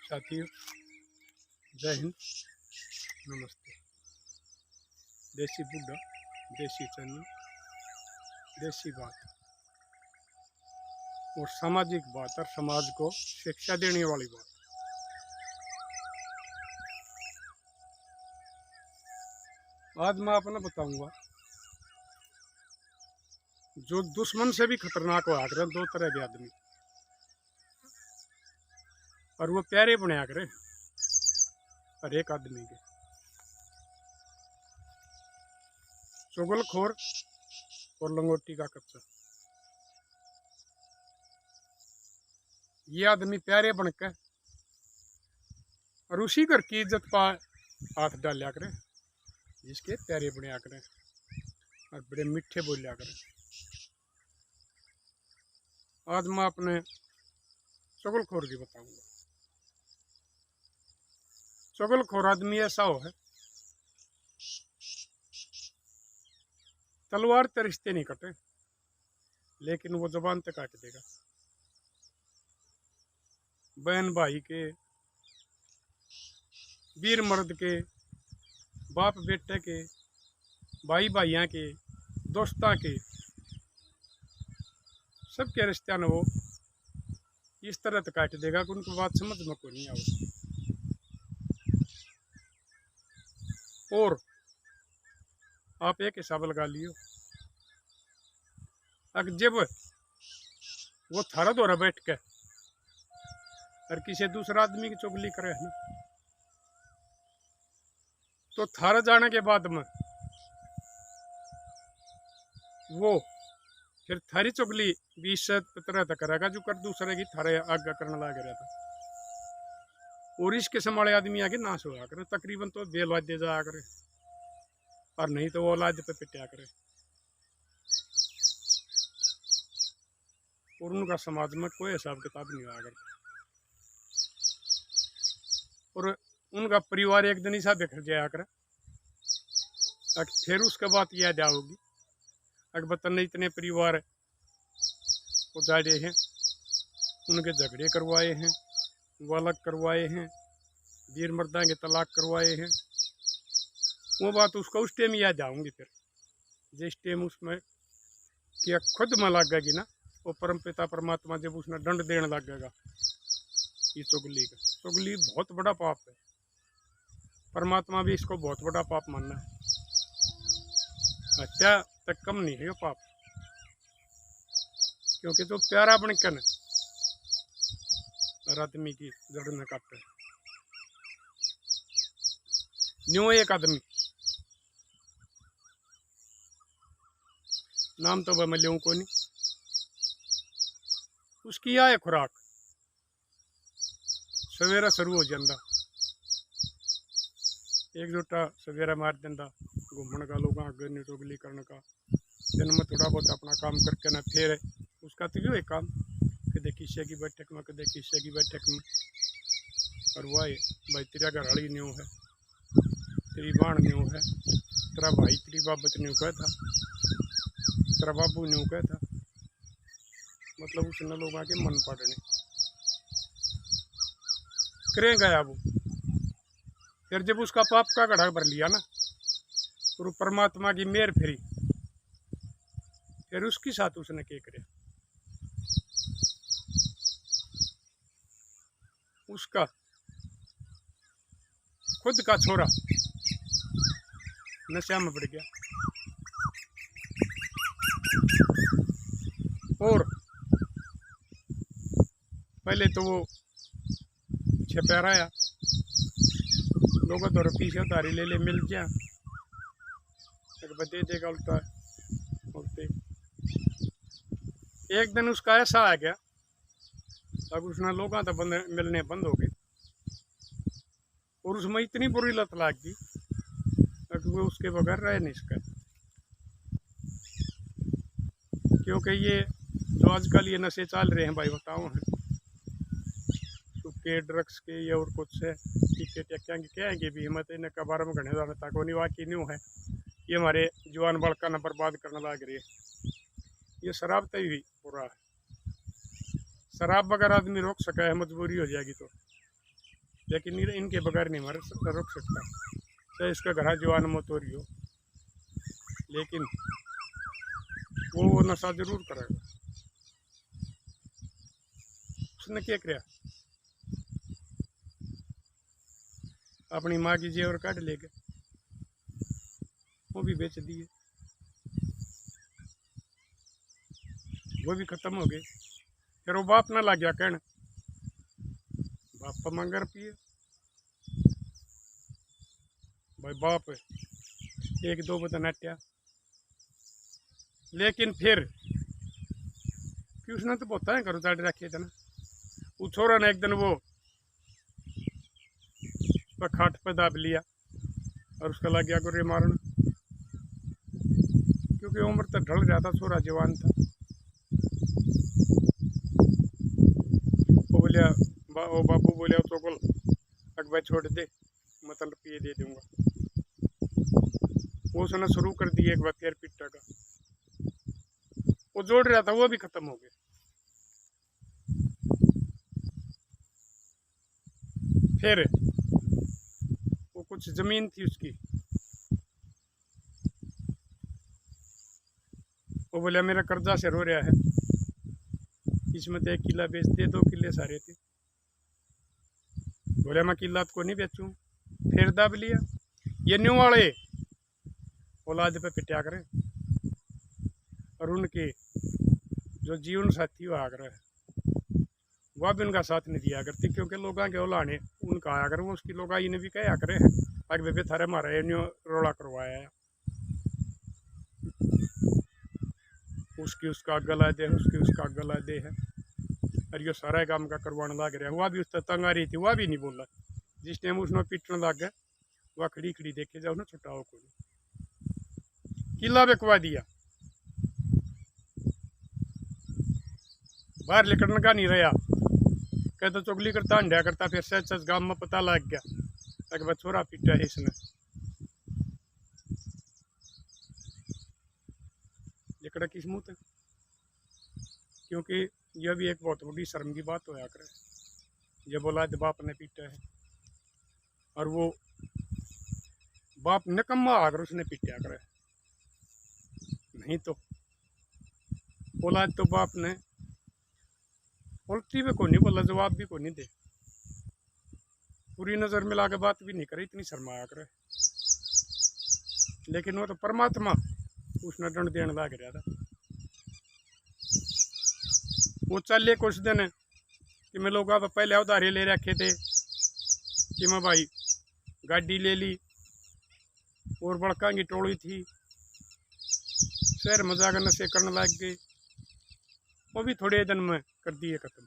साथियों, जय हिंद, नमस्ते। देसी बुड्ढा, देसी चैनल, देसी बात और सामाजिक बात और समाज को शिक्षा देने वाली बात। आज मैं अपना बताऊंगा, जो दुश्मन से भी खतरनाक हो आकर दो तरह के आदमी, और वो प्यारे बने आकर हर एक आदमी के। चुगलखोर और लंगोटी का कच्चा, ये आदमी प्यारे बनकर और उसी घर की इज्जत पा हाथ डालिया करे, जिसके प्यारे बने आकर और बड़े मीठे बोलिया करे। आज मैं अपने चुगलखोर की बताऊंगा। चुगलखोर आदमी ऐसा हो है, तलवार ते रिश्ते नहीं कटे, लेकिन वो जुबान तक काट देगा। बहन भाई के, वीर मर्द के, बाप बेटे के, भाई भाइया के, दोस्ता के, सबके रिश्ते ने वो इस तरह तक काट देगा कि उनको बात समझ में को नहीं आवे। और आप एक हिसाब लगा लियो, अगर जब वो थारा दौरा बैठ के और किसी दूसरा आदमी की चुगली करे है ना, तो थारा जाने के बाद में वो फिर थारी चुगली 20 तरह तक करेगा, जो कर दूसरे की थारे आगे करने लग रहा था। और इसके संभाले आदमी आगे नाश होया करे, तकरीबन तो बेलवाद दे जाया करे, और नहीं तो वो औलाद पे पिटाया करे। और उनका समाज में कोई हिसाब किताब नहीं होया करता। और उनका परिवार एक दिन ऐसा बिखर जाया करे, फिर उसके बाद याद आओगी अकबर ने इतने परिवार उजाड़े हैं, उनके झगड़े करवाए हैं, वो अलग करवाए हैं, वीर मर्दा के तलाक करवाए हैं। वो बात उसको उस टाइम याद आऊँगी। फिर जिस टाइम उसमें क्या खुद में लगेगी ना, वो परमपिता परमात्मा जब उसने दंड देने लगेगा ये चुगली का। चुगली बहुत बड़ा पाप है, परमात्मा भी इसको बहुत बड़ा पाप मानना है। हत्या तक कम नहीं है ये पाप, क्योंकि तो प्यारा बनकर और आदमी की जड़ में काटे। न्यू एक आदमी, नाम तो वह मैं लूँ को नहीं, उसकी आए खुराक सवेरा शुरू हो जाता, एक जोटा सवेरा मार देंदा, घूमने का, लोगों आगे चुगली करने का, दिन में थोड़ा बहुत अपना काम करके ना फिर उसका तो एक काम, कदे किसी की बैठक में, कदे किसी की बैठक में। और वह भाई तेरा घर हड़ी न्यू है, तेरी बाण न्यू है, तेरा भाई तेरी बाबत न्यू कहता, तेरा बाबू न्यू कहता, मतलब उसने लोगों के मन पड़ने करें गया वो। फिर जब उसका पाप का घड़ा भर लिया ना, और परमात्मा की मेहर फिरी, फिर उसके साथ उसने क्या करे, उसका खुद का छोरा नशा में पड़ गया। और पहले तो वो छपा रहा, लोगों तो पीछे उतारी ले ले मिल जा, दे देगा उल्टा उल्टे। एक दिन उसका ऐसा आ गया, अब उसने लोगों तो मिलने बंद हो गए, और उसमें इतनी बुरी लत लग गई कि वो उसके बगैर रह नहीं सका। क्योंकि ये जो आजकल ये नशे चल रहे हैं भाई, बताओ हैं के ड्रग्स के ये और कुछ है, क्या है कि भी हिम्मत इनका बारे में घने ज़्यादा तक नहीं वाकई न्यू है, ये हमारे जवान बड़का न बर्बाद करने लग रही है। ये शराब तय भी बुरा है, शराब बगैर आदमी रोक सका है, मजबूरी हो जाएगी तो लेकिन इनके बगैर नहीं रुक सकता, चाहे इसका घर जवान मत हो रही हो, लेकिन वो नशा जरूर करेगा। उसने क्या किया, अपनी माँ की जेवर काट लेके वो भी बेच दिए, वो भी खत्म हो गए। फिर वो बाप ना लग गया कहने, बाप पर मंगर पिए भाई, बाप एक दो बता नटिया। लेकिन फिर कि उसने तो बहुत है करो चाट रखे थे ना, वो छोरा ने एक दिन वो खाट पे दाब लिया और उसका लग गया गुर्रे मारना, क्योंकि उम्र तो ढल गया था, छोरा जवान था। वो बोलिया वो बाबू बोलिया तो बोल अकबर छोड़ दे, मतलब पिए दे दूंगा। वो उसने शुरू कर दिया एक बार फिर पिट्टा का, वो जोड़ रहा था, वो भी खत्म हो गया। फिर वो कुछ जमीन थी उसकी, वो बोलिया मेरा कर्जा से रो रहा है, इसमें तो 1 किला बेच दे, 2 किले सारे थे। बोले मैं किला को नहीं बेचूं। फिर दब लिया। ये न्यू वाले औलाद पे पिट्या करे और उनके जो जीवन साथी हुआ कर वह भी उनका साथ नहीं दिया करती, क्योंकि लोग के औलाने उनका आया कर, वो उसकी लोग ने भी कहा करे आगे बेबे थारे मारा ये न्यू रोड़ा करवाया है, उसकी उसका गला दे, उसकी उसका गला दे है, और ये सारा काम का करवाने लग रहा है। वह भी उससे तंग आ रही थी, वह भी नहीं बोला। जिस टाइम उसने पीटने लग गया, वह खड़ी खड़ी देखे जाओ ना छुटाओ को, किला बेकवा दिया, बाहर निकलने का नहीं रहा, कह तो चुगली करता अंडा करता। फिर सच सच गांव में पता लग गया अकबर छोरा पीटा है इसने, लिकड़ा किस मुँह तक, क्योंकि यह भी एक बहुत बड़ी शर्म की बात होया करे, जब औलाद बाप ने पीटा है और वो बाप निकम्मा आकर उसने पीटा करे, नहीं तो औलाद तो बाप ने उल्टी में को नहीं बोला, जवाब भी को नहीं दे, पूरी नजर मिला के बात भी नहीं करे, इतनी शर्माया करे। लेकिन वो तो परमात्मा उसने दंड देने लग रहा था। वो चले कुछ दिन कि मैं लोग पहले उधारे ले रखे थे कि मैं भाई गाड़ी ले ली और बड़का की टोली थी, शहर में जाकर नशे करने लग गए, वो भी थोड़े दिन में कर दिए खत्म।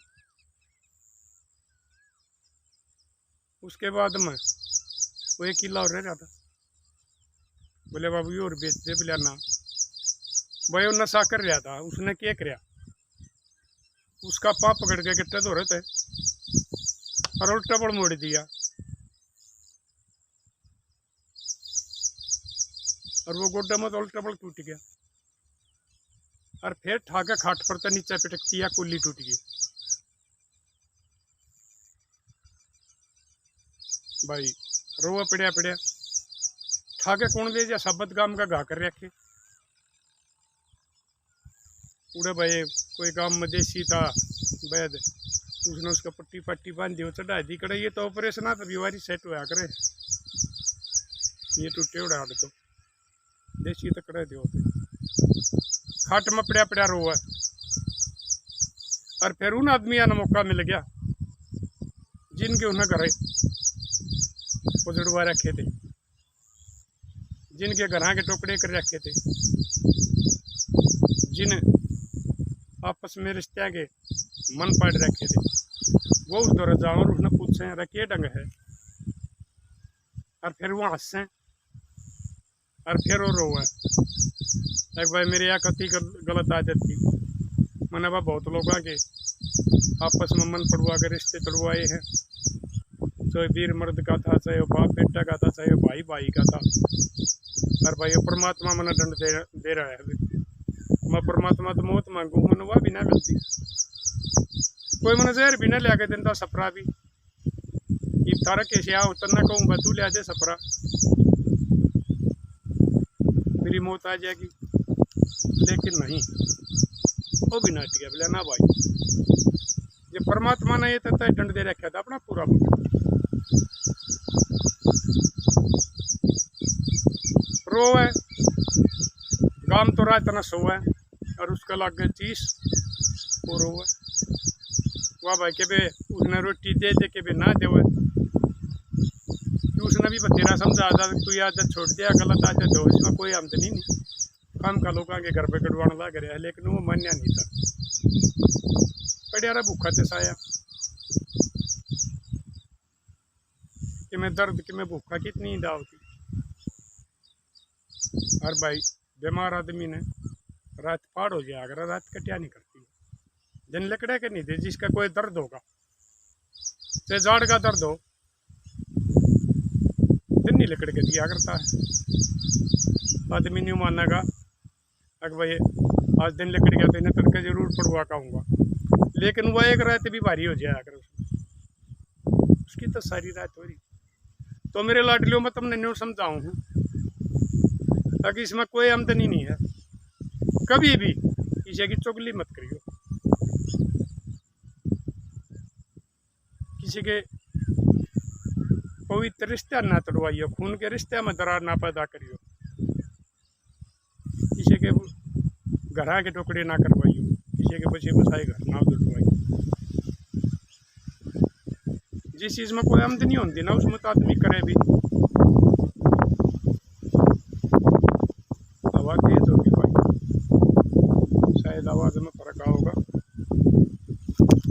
उसके बाद में वो 1 किला और रह रहा था, बोले बाबू ये और बेच दे, बोले ना भाई, वो नशा कर रहा था। उसने क्या किया, उसका पाप पकड़ के गिट्टे धो रहे थे और उल्टा बड़ मोड़ दिया, और वो गोड्डा में तो उल्टा बड़ टूट गया, और फिर ठाके खाट पर तो नीचे पिटक दिया, कुल्ली टूट गई। भाई रोवा पड़िया पड़िया, ठाके कौन दे जा, सबत गांव का घा कर रखे। उड़े भाई कोई गांव में देसी था वैद, उसने उसका पट्टी पट्टी बांधी, वो चढ़ा दी कड़े, ये तो ऑपरेशन आता बीमारी सेट होया करे, ये टूटे उड़ा तो देसी तो कड़े दो, खाट में पड़ा पड़ा रोवा। और फिर उन आदमियों ने मौका मिल गया जिनके उन्हें घरे उजड़वा रखे थे, जिनके घर के टुकड़े कर रखे थे, जिन आपस में रिश्ते के मन पड़ रखे थे, वो उस दौर जाओ और उसने पूछे अरे क्या ढंग है, और फिर वो हंसे और फिर वो रोए। एक भाई मेरी एक अति गलत आदत थी, मैंने वह बहुत लोगों के आपस में मन पड़वा के रिश्ते तोड़वाए हैं, चाहे वीर मर्द का था, चाहे बाप बेटा का था, चाहे भाई भाई का था। और भाई परमात्मा मैंने दंड दे रहा है, मैं परमात्मा तो मौत मांगू, मैंने वह भी ना मिलती, कोई मैंने जहर भी ना लिया के देता, सपरा भी ये थारा कैसे आओ तो ना कहूँगा तू ले दे सपरा, मेरी मौत आ जाएगी। लेकिन नहीं, वो भी नाट गया बोले ना भाई, ये परमात्मा ने ये तय दंड दे रखा था अपना पूरा रोवे गाम तो रात न सोवे और उसका लग गए 30 वो रोवे। वाह भाई के बे उसने रोटी दे दे के बे ना देवे, उसने भी बतेरा समझा था तू ये आदत छोड़ दिया, गलत आदत हो, इसमें कोई आमदनी नहीं, काम का लोग आगे घर पे कटवाने लग रहा है। लेकिन वो मान्या नहीं था, पड़िया रहा भूखा चसाया कि मैं दर्द कि मैं भूखा कितनी दाव थी। और भाई बीमार आदमी ने रात पार हो जाए अगर रात कटिया नहीं करती, दिन लकड़े के नहीं थे। जिसका कोई दर्द होगा चाहे जाड़ का दर्द हो, दिन नहीं लकड़ के दिया करता है। आदमी नहीं मानेगा अगर भाई आज दिन लकड़ गया तो इन्हें तड़के जरूर पड़वा कहूँगा, लेकिन वह एक रात भी भारी हो जाए अगर उसकी तो सारी रात हो रही। तो मेरे लाडलियों में तुमने न्यू समझाऊँ हूँ ताकि इसमें कोई आमदनी नहीं है, कभी भी किसी की चुगली मत करियो, किसी के पवित्र रिश्ते ना तोड़वाइयो, खून के रिश्ते में दरार ना पैदा करियो, किसी के घरा के टुकड़े ना करवाइयो, किसी के बचे बसाए घर ना जुटवाइयो। जिस चीज़ में कोई आमदनी होती ना उसमें तो आदमी करे भी। हवा तेज होगी भाई, शायद आवाज़ में फर्क होगा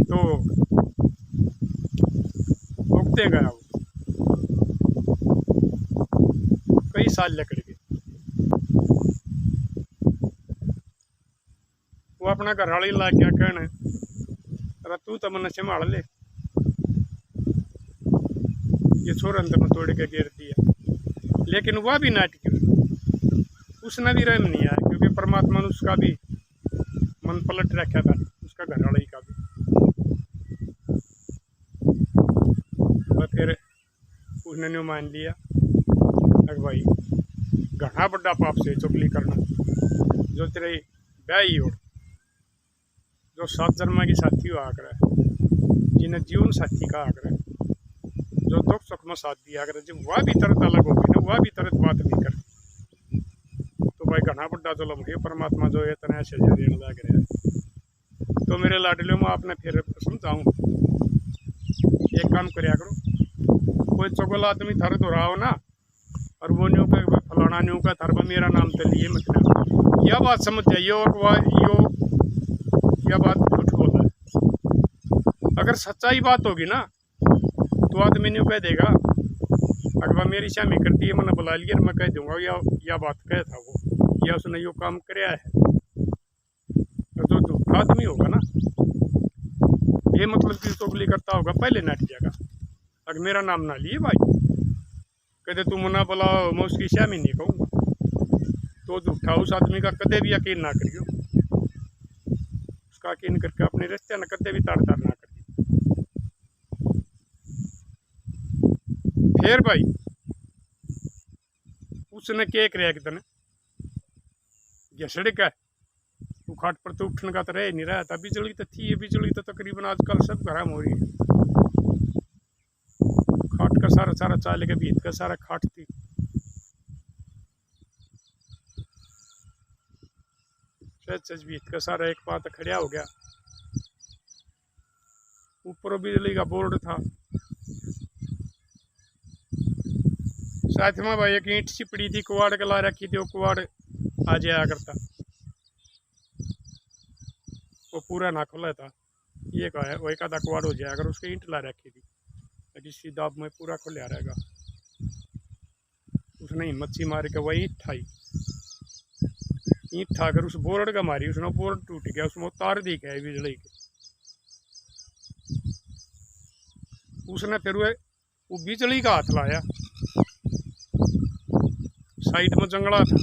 तो उगते गया वो कई साल लकड़ के। वो अपना घर वाली ला क्या कहना अरे तू तो मन संभाल ले, ये छोरन तो मैं तोड़ के गिर दिया। लेकिन वह भी नाटकी, उसने भी रहम नहीं आया क्योंकि परमात्मा ने उसका भी मन पलट रखा था, उसका घर वाले का भी। और फिर उसने न्यू मान लिया अगर भाई घना बड़ा पाप से चुगली करना, जो तेरे ब्याही हो, जो 7 जन्म की साथी हुआ कर, जिन्हें जीवन साथी का आकर, जो दुख सुख में साथ दिया कर, जब वह भी तरत अलग होगी ना, वह भी तरत बात नहीं करती, तो भाई घना बड़ा जुल्म है परमात्मा जो है इतना सजा देने लग रहा है। तो मेरे लाडलियों में आपने फिर समझाऊँ, एक काम कराया करो, कोई चुगल आदमी थर तो रहा हो ना और वो न्यू का फलाना न्यू का थर मेरा नाम तो लिए मतलब यह बात समझ जाइए और यह बात झूठ बोला है। अगर सच्चाई बात होगी ना तो आदमी न्यू कह देगा अगर वह मेरी शामी करती है मैंने बुला लिया, मैं कह दूंगा या बात कह था वो या उसने यो काम कराया है। तो झूठा आदमी होगा ना, ये मतलब कि चुगली करता होगा पहले नट जाएगा। अगर मेरा नाम ना लिए भाई कहते तुम मना बुलाओ मैं उसकी शामी नहीं कहूँगा, तो झूठा उस आदमी का कदे भी यकीन ना करियो, उसका यकीन करके अपने रिश्ते न कदे भी तार ना करियो। फिर भाई उसने क्या कराया कि तने ये सड़क है वो खाट पर तो उठने का तो रह नहीं रहा था। बिजली तो थी, बिजली तो तकरीबन आजकल सब घर में हो रही है, खाट का सारा चाले के भीत का सारा खाट थी। सच भीत का सारा एक पात खड़ा हो गया, ऊपर बिजली का बोर्ड था, साथ में भाई एक ईंट सी पड़ी थी, कुआड़ के ला रखी थी, वो कुआड़ आ जाया करता, वो पूरा ना खुला था, ये कहा है वही का कुआड़ हो जाया अगर उसकी ईंट ला रखी थी, किसी दाब में पूरा खुला रहेगा। उसने हिम्मत सी मार के वही ईंट था कर उस बोर्ड का मारी, उसने बोर्ड टूट गया, उसमें तार दिख है बिजली के। उसने फिर वो बिजली का हाथ लाया, साइड में जंगला था,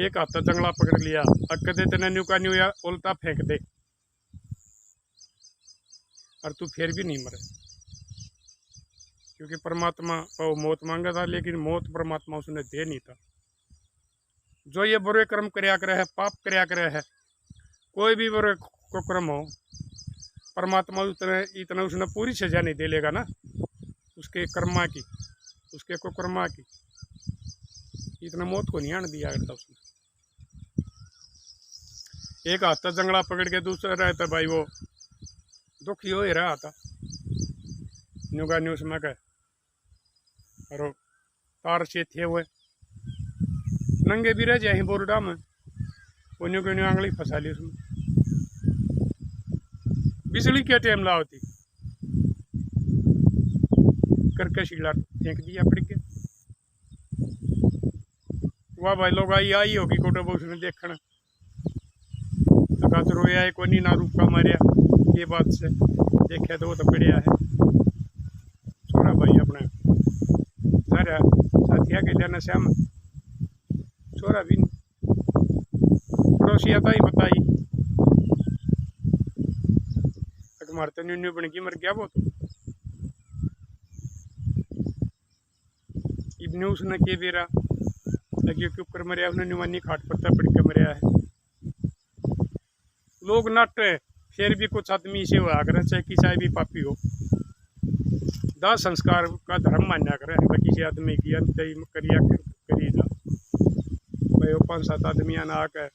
एक हाथ जंगला पकड़ लिया, अक्के दे तेने न्यू का न्यू या उल्टा फेंक दे और तू फिर भी नहीं मरे। क्योंकि परमात्मा को मौत मांगा था, लेकिन मौत परमात्मा उसने दे नहीं था। जो ये बुरे कर्म करया करे है, पाप करया करे है, कोई भी बुरे को कर्म हो, परमात्मा इतना उसने पूरी सजा नहीं दे लेगा ना उसके कर्मा की, उसके कुकर्मा की, इतना मौत को नहीं आने दिया करता उसने। एक हाथ जंगला पकड़ के दूसरा रहता भाई वो दुखी हो ही रहा था न्यूगा न्यूज में कह, और तार से थे हुए नंगे भी रह जाए बोरडा में, वो न्यू न्यू आंगली फंसा ली उसमें। बिजली क्या टाइम ला होती करके शीला फेंक दिया पड़ के। वाह भाई लोग आई होगी कोटो उसने देखना तो रोया है कोई ना रूप का मारिया, ये बात से देखे तो वो तो पड़िया है छोरा भाई अपने सारा साथिया के लेना श्याम छोरा भी नहीं पड़ोसी आता ही बताई मारते न्यू बन की मर गया वो तो इब्ने उसने के बेरा लगी क्यों कर मरिया उसने न्यूमानी खाट पत्ता पड़ के मरिया है। लोग नट फिर भी कुछ आदमी से हुआ करे चाहे किसी भी पापी हो, दाह संस्कार का धर्म मान्या करे किसी आदमी की अंत करिया करी जा भाई वो 5-7 आदमी ना आकर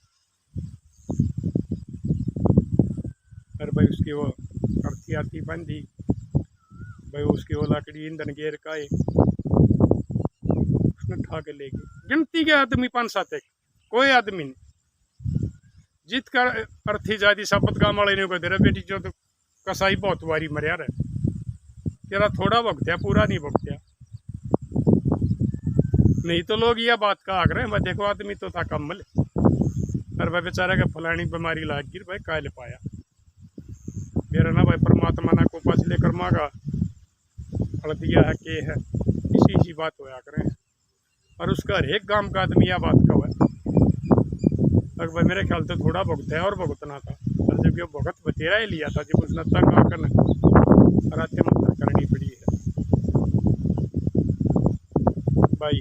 और भाई उसकी वो अर्थी आती बंदी भाई उसकी वो लकड़ी ईंधन घेर का उसने उठा के ले गई। गिनती के आदमी 5-7 एक कोई आदमी नहीं जीत कर अर्थी जाती शपथ का माले ने को दे रहा बेटी जो तो कसाई बहुत बारी मरिया रहे तेरा थोड़ा भुगत्या पूरा नहीं भुगत्या। नहीं तो लोग यह बात कहा कर मैं देखो आदमी तो था कम्बल और भाई बेचारा का फलानी बीमारी लाग गिर भाई कायल पाया मेरा ना भाई परमात्मा ना को पास लेकर मांगा फल दिया है के है इसी बात होया करें। और उसका हर एक गांव का आदमी यह बात का हुआ तक भाई मेरे ख्याल से थोड़ा भुगत है और भुगतना था और जब ये भुगत बतेरा ही लिया था जब उसने तंग आकर रात्य मंत्र करनी पड़ी है भाई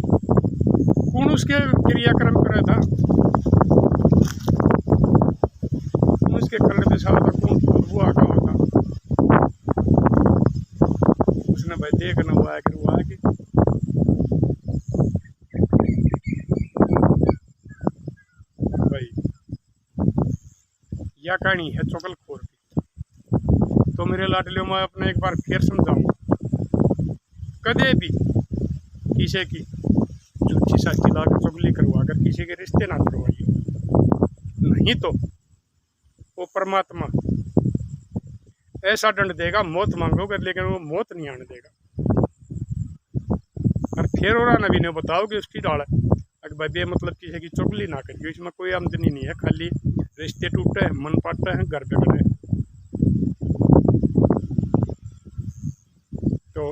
कौन उसके क्रियाक्रम करे था उसके करने से था कौन हुआ का था उसने भाई देखना हुआ है कि भाई यह कहानी है चुगलखोर की। तो मेरे लाडलियों में अपने एक बार फिर समझाऊंगा कदे भी किसी की झूठी साची लाकर चुगली करवा कर किसी के रिश्ते ना करवाइए, नहीं तो वो परमात्मा ऐसा दंड देगा मौत मांगोगे लेकिन वो मौत नहीं आने देगा। और फिर और नबी ने बताओ कि उसकी डाल अगर भाई मतलब किसी की चुगली ना करिए, इसमें कोई आमदनी नहीं है, खाली रिश्ते टूटे हैं मन पाटे हैं घर बिगड़े। तो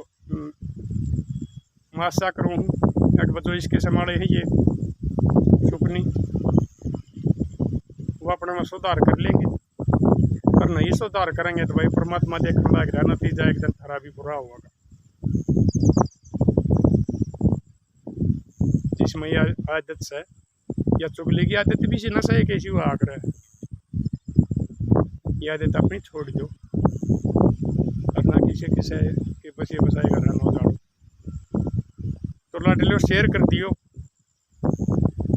मैं आशा करूँ अगर बच्चों इसके संभाले हैं ये सुपनी वो अपने में सुधार कर लेंगे, और नहीं सुधार करेंगे तो भाई परमात्मा देखने लग रहा नतीजा एक दिन थोड़ा भी बुरा होगा। जिसमें यह आदत से या चुगली की आदत भी से नशा एक ऐसी हुआ आकर है, यह आदत अपनी छोड़ दो और ना किसी के बसे बसाए का रहना उजाड़ो। तो लाडलियों शेयर कर दियो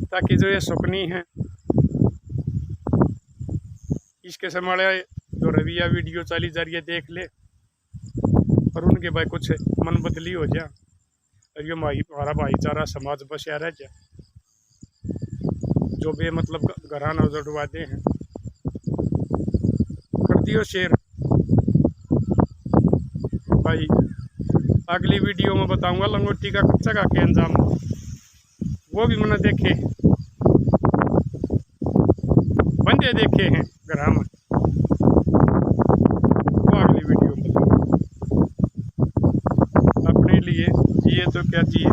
ताकि जो ये सुकनी है इसके संभाले जो रवैया वीडियो चाली जा रही है देख ले और उनके भाई कुछ मन बदली हो जाए और ये हमारा भाईचारा समाज बसिया रह जाए। जो भी मतलब घराना उजड़वा दे हैं कर दियो शेयर भाई। अगली वीडियो में बताऊंगा लंगोटी का कच्चा का के अंजाम वो भी मैंने देखे बंदे देखे हैं घर में, वो अगली वीडियो में बताऊंगा। अपने लिए जिए तो क्या जिए।